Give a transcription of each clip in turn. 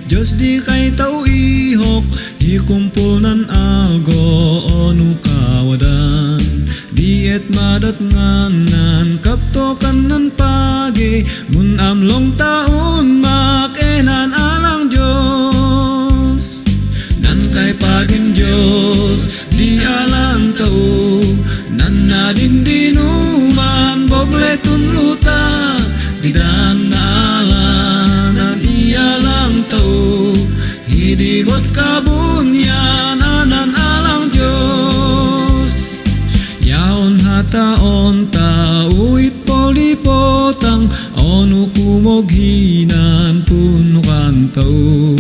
Diyos di kay tao ihok, ikumpulan algo onu kawadan. Diet madat nganan, kapto kanan pagi, mun amlong taon makenan alang Diyos. Nan kay pagin Diyos, di alang tao, nan nadin dinuman, boble tunluta, di dan alanan iya lang tao, hidimot kabunyan anan alang Diyos. Yaon hataon tauit polipotang, onu kumoghinan puno kan tao,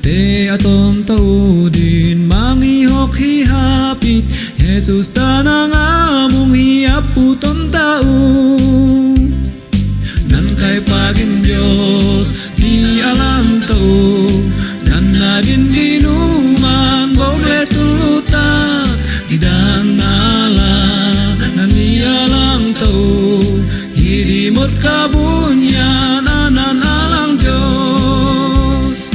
te aton tao din mangihok hihapit, Jesus tanang among hiaputon tao. Nan kay pagin Diyos, di alam tao, nan nadin dinuman, boble tulutan, di dan alam, nan ialang tao, hidimot kabunyan, anan alang Diyos.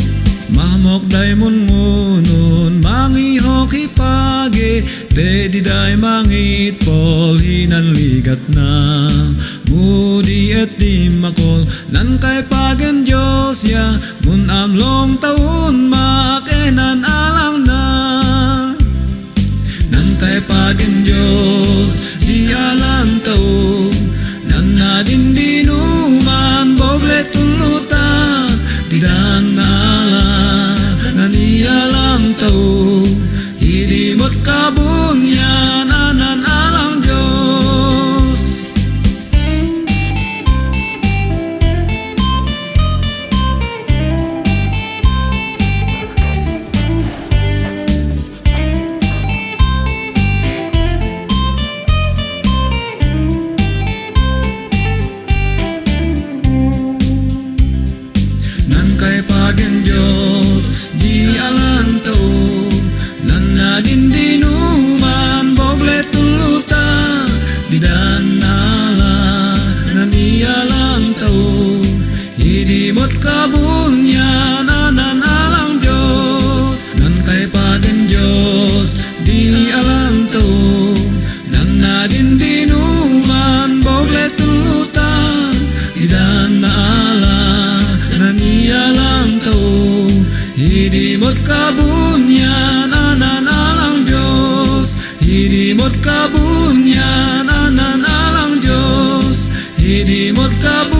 Mamok daimon ngunun, mangihok ipage, te di day mangit pol, hinan ligat na, mudi et di makol, nan kay pagen Diyos ya, mun amlong taon makenan alang na. Nan kay pagen Diyos, di alang tao, nan nadin dinuman, boble tulutan, di dan alang, nan ialang tao, hidimot kabunyan, anan alang Diyos. Nan kay pagen Diyos, di alang tao, nan nadin dinuman, boble tulutan, di dan alang, nan ialang tao, hidimot kabunyan, anan alang Diyos. Nan kay pagen Diyos, di alang tao, nan nadin dinuman, boble tulutan, di dan alang, nan ialang tao, hidimot kabunyan, anan alang Diyos. Hidimot kabunyan, anan alang Diyos. Hidimot kabunyan.